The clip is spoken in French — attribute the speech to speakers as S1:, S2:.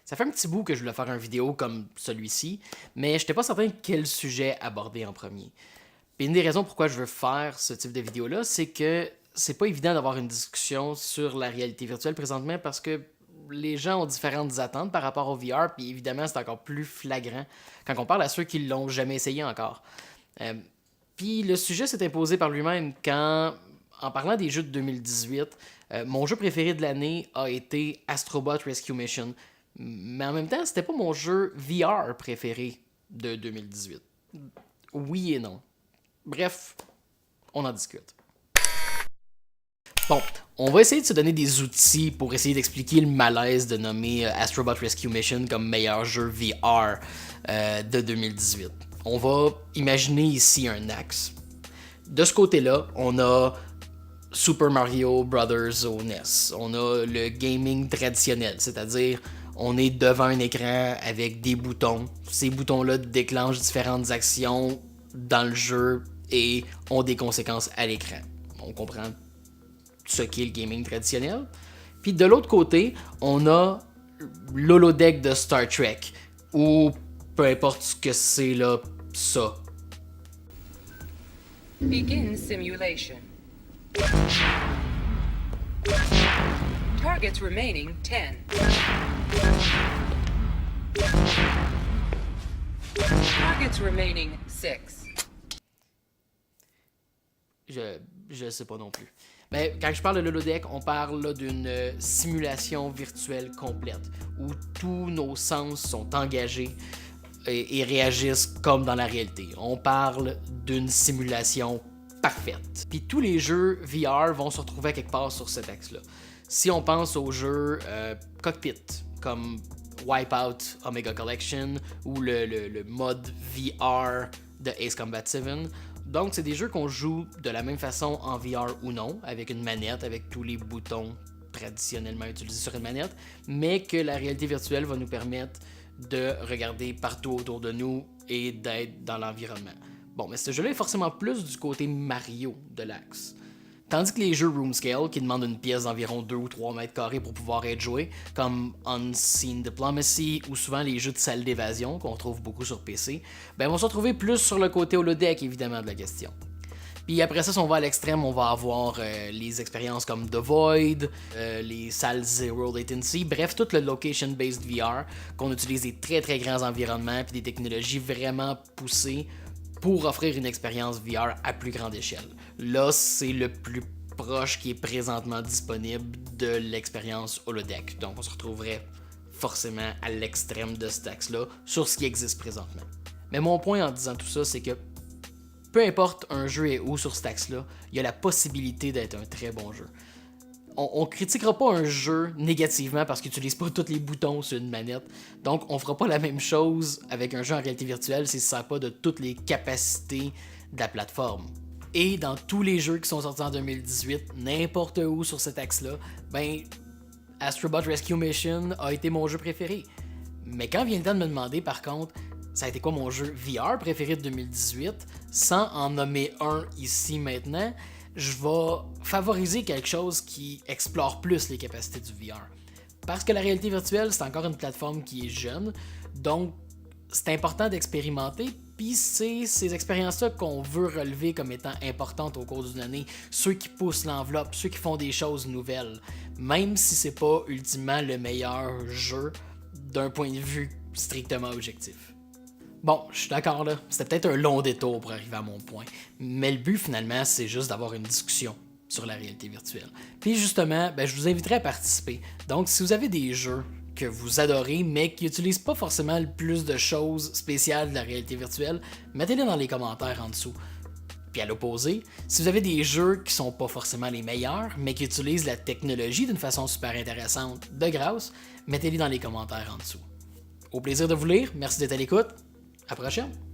S1: Ça fait un petit bout que je voulais faire une vidéo comme celui-ci, mais je n'étais pas certain quel sujet aborder en premier. Puis une des raisons pourquoi je veux faire ce type de vidéo-là, c'est que c'est pas évident d'avoir une discussion sur la réalité virtuelle présentement parce que les gens ont différentes attentes par rapport au VR, puis évidemment c'est encore plus flagrant quand on parle à ceux qui l'ont jamais essayé encore. Euh, Puis le sujet s'est imposé par lui-même quand, en parlant des jeux de 2018, mon jeu préféré de l'année a été Astrobot Rescue Mission. Mais en même temps, c'était pas mon jeu VR préféré de 2018. Oui et non. Bref, on en discute. Bon, on va essayer de se donner des outils pour essayer d'expliquer le malaise de nommer Astrobot Rescue Mission comme meilleur jeu VR de 2018. On va imaginer ici un axe. De ce côté-là, on a Super Mario Bros. Au NES. On a le gaming traditionnel, c'est-à-dire on est devant un écran avec des boutons. Ces boutons-là déclenchent différentes actions dans le jeu et ont des conséquences à l'écran. On comprend ce qu'est le gaming traditionnel. Puis de l'autre côté, on a l'holodeck de Star Trek, ou peu importe ce que c'est là, ça.
S2: Begin simulation. Targets remaining 10. Targets remaining 6.
S1: Je sais pas non plus. Mais quand je parle de l'holodeck, on parle là, d'une simulation virtuelle complète où tous nos sens sont engagés et réagissent comme dans la réalité. On parle d'une simulation parfaite. Puis tous les jeux VR vont se retrouver à quelque part sur cet axe-là. Si on pense aux jeux cockpit, comme Wipeout Omega Collection ou le mode VR de Ace Combat 7, donc c'est des jeux qu'on joue de la même façon en VR ou non, avec une manette, avec tous les boutons traditionnellement utilisés sur une manette, mais que la réalité virtuelle va nous permettre de regarder partout autour de nous et d'être dans l'environnement. Bon, mais ce jeu-là est forcément plus du côté Mario de l'axe. Tandis que les jeux room scale, qui demandent une pièce d'environ 2 ou 3 mètres carrés pour pouvoir être joués, comme Unseen Diplomacy ou souvent les jeux de salle d'évasion qu'on trouve beaucoup sur PC, ben vont se retrouver plus sur le côté holodeck évidemment de la question. Puis après ça, si on va à l'extrême, on va avoir les expériences comme The Void, les salles Zero Latency, bref, tout le location-based VR, qu'on utilise des très très grands environnements puis des technologies vraiment poussées pour offrir une expérience VR à plus grande échelle. Là, c'est le plus proche qui est présentement disponible de l'expérience holodeck. Donc, on se retrouverait forcément à l'extrême de cet axe-là sur ce qui existe présentement. Mais mon point en disant tout ça, c'est que peu importe un jeu est où sur cet axe-là, il y a la possibilité d'être un très bon jeu. On critiquera pas un jeu négativement parce qu'il n'utilise pas tous les boutons sur une manette. Donc, on fera pas la même chose avec un jeu en réalité virtuelle s'il ne sert pas de toutes les capacités de la plateforme. Et dans tous les jeux qui sont sortis en 2018, n'importe où sur cet axe-là, ben, Astrobot Rescue Mission a été mon jeu préféré. Mais quand vient le temps de me demander, par contre, ça a été quoi mon jeu VR préféré de 2018, sans en nommer un ici maintenant, je vais favoriser quelque chose qui explore plus les capacités du VR. Parce que la réalité virtuelle, c'est encore une plateforme qui est jeune, donc c'est important d'expérimenter, puis c'est ces expériences-là qu'on veut relever comme étant importantes au cours d'une année, ceux qui poussent l'enveloppe, ceux qui font des choses nouvelles, même si c'est pas ultimement le meilleur jeu d'un point de vue strictement objectif. Bon, je suis d'accord là, c'était peut-être un long détour pour arriver à mon point, mais le but finalement c'est juste d'avoir une discussion sur la réalité virtuelle. Puis justement, ben, je vous inviterai à participer. Donc si vous avez des jeux que vous adorez mais qui n'utilisent pas forcément le plus de choses spéciales de la réalité virtuelle, mettez-les dans les commentaires en dessous. Puis à l'opposé, si vous avez des jeux qui sont pas forcément les meilleurs, mais qui utilisent la technologie d'une façon super intéressante, de grâce, mettez-les dans les commentaires en dessous. Au plaisir de vous lire, merci d'être à l'écoute. À la prochaine!